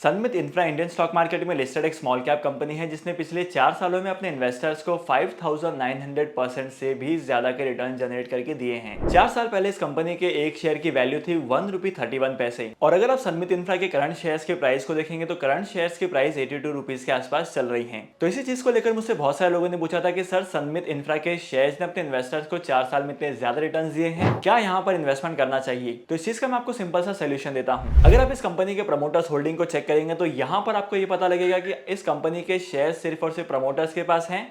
सनमित infra Indian stock market में listed एक small cap company है जिसने पिछले 4 सालों में अपने इन्वेस्टर्स को 5,900% से भी ज्यादा के रिटर्न जनरेट करके दिए हैं। 4 साल पहले इस कंपनी के एक शेयर की वैल्यू थी ₹1.31। और अगर आप सनमित इंफ्रा के करंट शेयर्स के प्राइस को देखेंगे तो करंट शेयर्स की प्राइस 82 रुपीज के आसपास चल रही है। तो इसी चीज को लेकर मुझसे बहुत सारे लोगों ने पूछा था कि सर, सनमित इंफ्रा के शेयर्स ने अपने इन्वेस्टर्स को 4 साल में इतने ज्यादा रिटर्न दिए हैं, क्या यहाँ पर इन्वेस्टमेंट करना चाहिए? तो इस चीज का मैं आपको सिंपल सा सोल्यूशन देता हूँ। अगर आप इस कंपनी के प्रमोटर्स होल्डिंग को चेक करेंगे तो यहाँ पर आपको ये पता लगेगा कि इस कंपनी के शेयर सिर्फ और सिर्फ प्रमोटर्स के पास हैं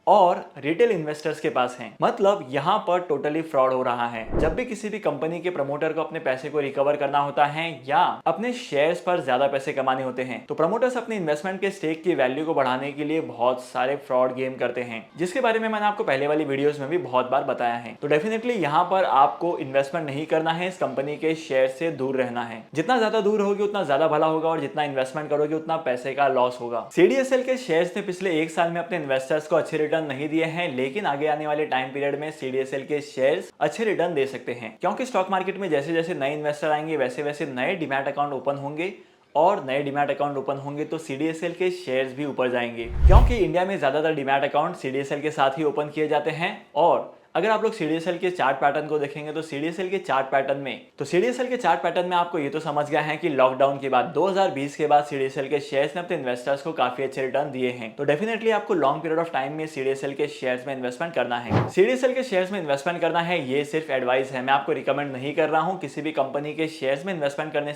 और रिटेल इन्वेस्टर्स के पास हैं। मतलब यहां पर टोटली फ्रॉड हो रहा है। जब भी किसी भी कंपनी के प्रमोटर को अपने पैसे को रिकवर करना होता है या अपने शेयर्स पर ज्यादा पैसे कमाने होते हैं तो प्रमोटर्स अपने इन्वेस्टमेंट के स्टेक की वैल्यू को बढ़ाने के लिए बहुत सारे फ्रॉड गेम करते हैं, जिसके बारे में मैंने आपको पहले वाली वीडियोस में भी बहुत बार बताया है। तो डेफिनेटली यहाँ पर आपको इन्वेस्टमेंट नहीं करना है, इस कंपनी के शेयर से दूर रहना है। जितना ज्यादा दूर होगी उतना ज्यादा भला होगा और जितना इन्वेस्टमेंट करोगे उतना पैसे का लॉस होगा। सीडीएसएल के शेयर्स ने पिछले एक साल में अपने इन्वेस्टर्स को अच्छे रिटर्न नहीं दिए हैं, लेकिन आगे आने वाले टाइम पीरियड में सीडीएसएल के शेयर्स अच्छे रिटर्न दे सकते हैं, क्योंकि स्टॉक मार्केट में जैसे जैसे नए इन्वेस्टर आएंगे वैसे वैसे नए डीमैट अकाउंट ओपन होंगे और नए डीमैट अकाउंट ओपन होंगे तो सीडीएसएल के शेयर्स भी ऊपर जाएंगे, क्योंकि इंडिया में ज्यादातर डीमैट अकाउंट सीडीएसएल के साथ ही ओपन किए जाते हैं। और अगर आप लोग सीडीएसएल के चार्ट पैटर्न को देखेंगे तो सीडीएसएल के चार्ट पैटर्न में आपको ये तो समझ गया है कि लॉकडाउन के बाद 2020 के बाद सीडीएसएल के शेयर्स ने अपने इन्वेस्टर्स को काफी अच्छे रिटर्न दिए हैं। तो डेफिनेटली आपको लॉन्ग पीरियड ऑफ टाइम में सीडीएसएल के शेयर्स में इन्वेस्टमेंट करना है। सीडीएसएल के शेयर्स में इन्वेस्टमेंट करना है, ये सिर्फ एडवाइस है, मैं आपको रिकमेंड नहीं कर रहा हूँ। किसी भी कंपनी के शेयर्स में इन्वेस्टमेंट करने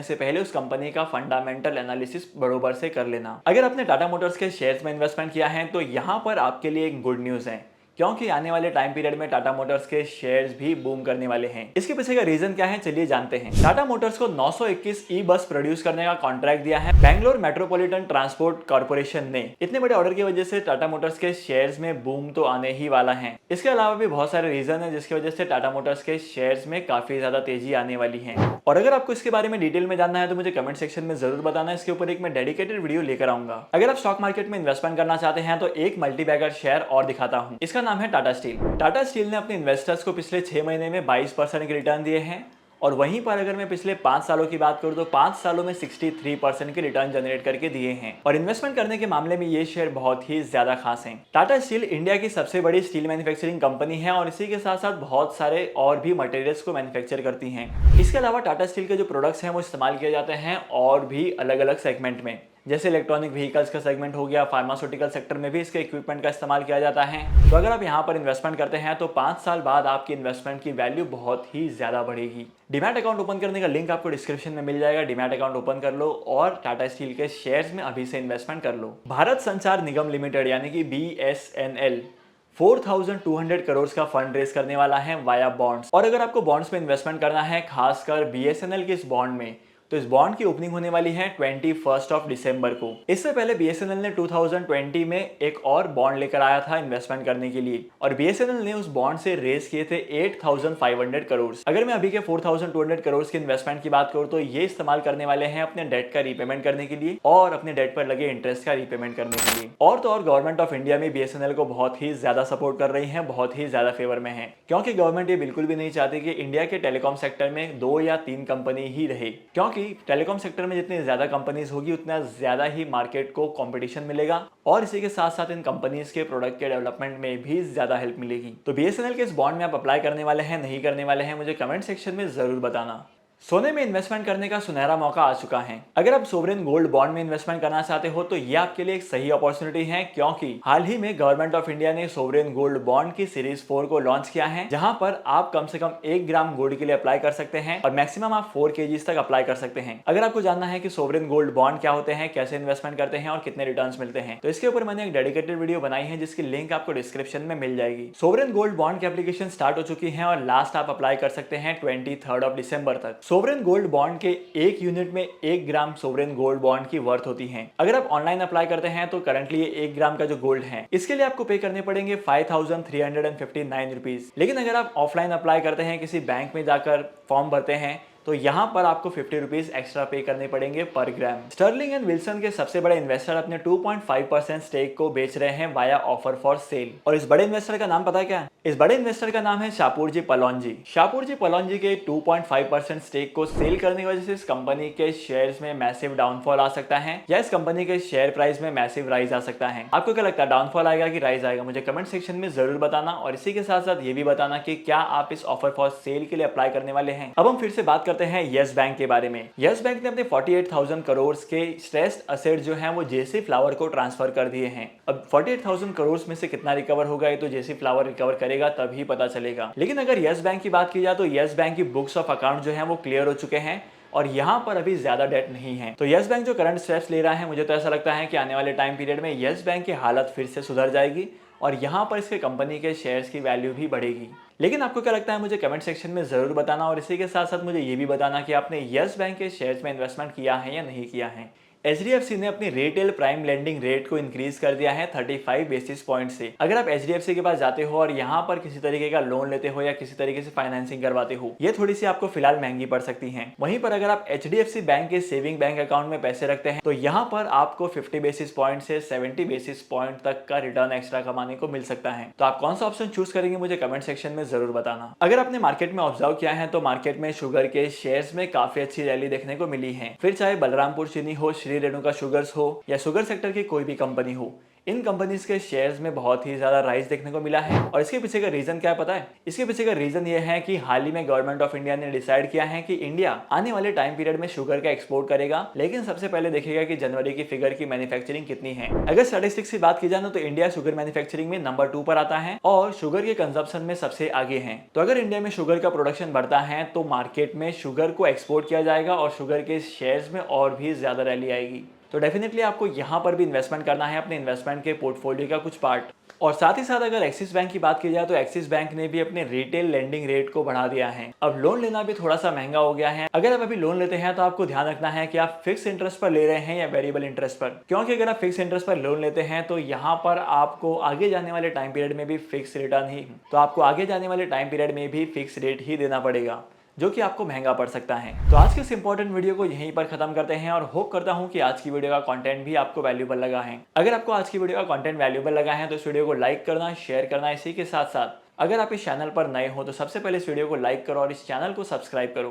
से पहले उस कंपनी का फंडामेंटल एनालिसिस बरोबर से कर लेना। अगर आपने टाटा मोटर्स के शेयर्स में इन्वेस्टमेंट किया है तो यहाँ पर आपके लिए एक गुड न्यूज है, क्योंकि आने वाले टाइम पीरियड में टाटा मोटर्स के शेयर्स भी बूम करने वाले हैं। इसके पीछे का रीजन क्या है, चलिए जानते हैं। टाटा मोटर्स को 921 ई बस प्रोड्यूस करने का कॉन्ट्रैक्ट दिया है बैंगलोर मेट्रोपॉलिटन ट्रांसपोर्ट कॉर्पोरेशन ने। इतने बड़े ऑर्डर की वजह से टाटा मोटर्स के शेयर्स में बूम तो आने ही वाला है। इसके अलावा भी बहुत सारे रीजन है जिसकी वजह से टाटा मोटर्स के शेयर्स में काफी ज्यादा तेजी आने वाली है। और अगर आपको इसके बारे में डिटेल में जानना है तो मुझे कमेंट सेक्शन में जरूर बताना, इसके ऊपर एक मैं डेडिकेटेड वीडियो लेकर आऊंगा। अगर आप स्टॉक मार्केट में इन्वेस्टमेंट करना चाहते हैं तो एक मल्टीबैगर शेयर और दिखाता हूं, इसका नाम है टाटा स्टील। टाटा स्टील ने अपने इन्वेस्टर्स को पिछले 6 महीने में 22% के रिटर्न दिए हैं। और वहीं पर अगर मैं पिछले 5 सालों की बात करूं तो 5 सालों में 63% के रिटर्न जनरेट करके दिए हैं। और इन्वेस्टमेंट करने के मामले में ये शेयर बहुत ही ज्यादा खास हैं। टाटा स्टील इंडिया की सबसे बड़ी स्टील मैन्युफैक्चरिंग कंपनी है और इसी के साथ साथ बहुत सारे और भी मटेरियल्स को मैन्युफैक्चर करती हैं। इसके अलावा टाटा स्टील के जो प्रोडक्ट्स हैं वो इस्तेमाल किए जाते हैं और भी अलग अलग सेगमेंट में, जैसे इलेक्ट्रॉनिक व्हीकल्स का सेगमेंट हो गया, फार्मास्यूटिकल सेक्टर में भी इसके इक्विपमेंट का इस्तेमाल किया जाता है। तो अगर आप यहाँ पर इन्वेस्टमेंट करते हैं तो 5 साल बाद आपकी इन्वेस्टमेंट की वैल्यू बहुत ही ज्यादा बढ़ेगी। डीमैट अकाउंट ओपन करने का लिंक आपको डिस्क्रिप्शन में मिल जाएगा। डीमैट अकाउंट ओपन कर लो और टाटा स्टील के शेयर्स में अभी से इन्वेस्टमेंट कर लो। भारत संचार निगम लिमिटेड यानी कि BSNL 4,200 करोड़ का फंड रेज करने वाला है वाया बॉन्ड्स। और अगर आपको बॉन्ड्स में इन्वेस्टमेंट करना है, खासकर BSNL के इस बॉन्ड में, तो इस बॉन्ड की ओपनिंग होने वाली है 21 दिसंबर को। इससे पहले BSNL ने 2020 में एक और बॉन्ड लेकर आया था इन्वेस्टमेंट करने के लिए और BSNL ने उस बॉन्ड से रेज किए थे 8,500 करोड़। अगर मैं अभी के 4,200 करोड़ के इन्वेस्टमेंट की बात करूं तो ये इस्तेमाल करने वाले हैं अपने डेट का रीपेमेंट करने के लिए और अपने डेट पर लगे इंटरेस्ट का रीपेमेंट करने के लिए। और तो और गवर्नमेंट ऑफ इंडिया में BSNL को बहुत ही ज्यादा सपोर्ट कर रही है, बहुत ही ज्यादा फेवर में है, क्योंकि गवर्नमेंट ये बिल्कुल भी नहीं चाहती कि इंडिया के टेलीकॉम सेक्टर में 2 या 3 कंपनी ही रहे, क्योंकि टेलीकॉम सेक्टर में जितनी ज्यादा कंपनीज होगी उतना ज्यादा ही मार्केट को कंपटीशन मिलेगा और इसी के साथ साथ इन कंपनीज के प्रोडक्ट के डेवलपमेंट में भी ज्यादा हेल्प मिलेगी। तो BSNL के इस बॉन्ड में आप अप्लाई करने वाले हैं, नहीं करने वाले हैं, मुझे कमेंट सेक्शन में जरूर बताना। सोने में इन्वेस्टमेंट करने का सुनहरा मौका आ चुका है। अगर आप सोवरेन गोल्ड बॉन्ड में इन्वेस्टमेंट करना चाहते हो तो ये आपके लिए एक सही अपॉर्चुनिटी है, क्योंकि हाल ही में गवर्नमेंट ऑफ इंडिया ने सोवरेन गोल्ड बॉन्ड की सीरीज 4 को लॉन्च किया है, जहां पर आप कम से कम 1 ग्राम गोल्ड के लिए अप्लाई कर सकते हैं और मैक्सिमम आप 4 kg तक अप्लाई कर सकते हैं। अगर आपको जानना है कि सोवरेन गोल्ड बॉन्ड क्या होते हैं, कैसे इन्वेस्टमेंट करते हैं और कितने रिटर्न मिलते हैं, तो इसके ऊपर मैंने एक डेडिकेटेड वीडियो बनाई है जिसकी लिंक आपको डिस्क्रिप्शन में मिल जाएगी। सोवरेन गोल्ड बॉन्ड की एप्लीकेशन स्टार्ट हो चुकी है और लास्ट आप अप्लाई कर सकते हैं 23 दिसंबर तक। सोवरेन गोल्ड बॉन्ड के 1 यूनिट में 1 ग्राम सोवरेन गोल्ड बॉन्ड की वर्थ होती है। अगर आप ऑनलाइन अप्लाई करते हैं तो करंटली ये 1 ग्राम का जो गोल्ड है इसके लिए आपको पे करने पड़ेंगे 5,359 रुपीज। लेकिन अगर आप ऑफलाइन अप्लाई करते हैं, किसी बैंक में जाकर फॉर्म भरते हैं तो यहाँ पर आपको 50 रुपीज एक्स्ट्रा पे करने पड़ेंगे पर ग्राम। स्टर्लिंग एंड विल्सन के सबसे बड़े इन्वेस्टर अपने 2.5% स्टेक को बेच रहे हैं वाया ऑफर फॉर सेल। और इस बड़े इन्वेस्टर का नाम पता है क्या है? इस बड़े इन्वेस्टर का नाम है शापूरजी पलोनजी। शापूरजी पलोनजी के 2.5% स्टेक को सेल करने की वजह से इस कंपनी के शेयर्स में मैसिव डाउनफॉल आ सकता है या इस कंपनी के शेयर प्राइस में मैसिव राइज आ सकता है। आपको क्या लगता है, डाउनफॉल आएगा कि राइज आएगा? मुझे कमेंट सेक्शन में जरूर बताना और इसी के साथ साथ ये भी बताना कि क्या आप इस ऑफर फॉर सेल के लिए अप्लाई करने वाले हैं। अब हम फिर से बात करते हैं यस बैंक के बारे में। यस बैंक ने अपने 48,000 करोड़ के स्ट्रेस्ड असेट जो है वो जेसी फ्लावर को ट्रांसफर कर दिए हैं। अब 48,000 करोड़ में से कितना रिकवर होगा ये तो जेसी फ्लावर रिकवर करेगा तभी पता चलेगा। लेकिन अगर यस बैंक की बात की जाए तो यस बैंक की बुक्स ऑफ अकाउंट जो है वो क्लियर हो चुके हैं और यहाँ पर अभी ज्यादा डेट नहीं है। तो यस बैंक जो करंट स्टेप्स ले रहा है, मुझे तो ऐसा लगता है कि आने वाले टाइम पीरियड में यस बैंक की हालत फिर से सुधर जाएगी और यहाँ पर इसके कंपनी के शेयर्स की वैल्यू भी बढ़ेगी। लेकिन आपको क्या लगता है, मुझे कमेंट सेक्शन में जरूर बताना और इसी के साथ साथ मुझे ये भी बताना कि आपने यस बैंक के शेयर्स में इन्वेस्टमेंट किया है या नहीं किया है। HDFC ने अपनी रिटेल प्राइम लेंडिंग रेट को इंक्रीज कर दिया है 35 बेसिस पॉइंट से। अगर आप HDFC के पास जाते हो और यहाँ पर किसी तरीके का लोन लेते हो या किसी तरीके से फाइनेंसिंग करवाते हो, ये थोड़ी सी आपको फिलहाल महंगी पड़ सकती है। वहीं पर अगर आप HDFC बैंक के सेविंग बैंक अकाउंट में पैसे रखते हैं तो यहाँ पर आपको 50 बेसिस पॉइंट से 70 बेसिस पॉइंट तक का रिटर्न एक्स्ट्रा कमाने को मिल सकता है। तो आप कौन सा ऑप्शन चूज करेंगे मुझे कमेंट सेक्शन में जरूर बताना। अगर आपने मार्केट में ऑब्जर्व किया है तो मार्केट में शुगर के शेयर्स में काफी अच्छी रैली देखने को मिली है। फिर चाहे बलरामपुर चीनी हो, श्री रेणुका शुगर्स हो या शुगर सेक्टर की कोई भी कंपनी हो, इन कंपनीज के शेयर्स में बहुत ही ज्यादा राइज देखने को मिला है। और इसके पीछे का रीजन क्या है पता है? इसके पीछे का रीजन ये है कि हाल ही में गवर्नमेंट ऑफ इंडिया ने डिसाइड किया है कि इंडिया आने वाले टाइम पीरियड में शुगर का एक्सपोर्ट करेगा, लेकिन सबसे पहले देखेगा कि जनवरी की फिगर की मैन्युफैक्चरिंग कितनी है। अगर स्टैटिस्टिक्स की बात की जाए तो इंडिया शुगर मैन्युफैक्चरिंग में नंबर 2 पर आता है और शुगर के कंजप्शन में सबसे आगे है। तो अगर इंडिया में शुगर का प्रोडक्शन बढ़ता है तो मार्केट में शुगर को एक्सपोर्ट किया जाएगा और शुगर के शेयर्स में और भी ज्यादा रैली आएगी। तो डेफिनेटली आपको यहाँ पर भी इन्वेस्टमेंट करना है अपने इन्वेस्टमेंट के पोर्टफोलियो का कुछ पार्ट। और साथ ही साथ अगर एक्सिस बैंक की बात की जाए तो एक्सिस बैंक ने भी अपने रिटेल लेंडिंग रेट को बढ़ा दिया है। अब लोन लेना भी थोड़ा सा महंगा हो गया है। अगर आप अभी लोन लेते हैं तो आपको ध्यान रखना है कि आप फिक्स इंटरेस्ट पर ले रहे हैं या वेरिएबल इंटरेस्ट पर, क्योंकि अगर आप फिक्स इंटरेस्ट पर लोन लेते हैं तो यहाँ पर आपको आगे जाने वाले टाइम पीरियड में भी फिक्स रिटर्न ही तो आपको आगे जाने वाले टाइम पीरियड में भी फिक्स रेट ही देना पड़ेगा, जो कि आपको महंगा पड़ सकता है। तो आज के इस इंपॉर्टेंट वीडियो को यहीं पर खत्म करते हैं और होप करता हूं कि आज की वीडियो का कंटेंट भी आपको वैल्यूएबल लगा है। अगर आपको आज की वीडियो का कंटेंट वैल्यूएबल लगा है तो इस वीडियो को लाइक करना, शेयर करना। इसी के साथ साथ अगर आप इस चैनल पर नए हो तो सबसे पहले इस वीडियो को लाइक करो और इस चैनल को सब्सक्राइब करो।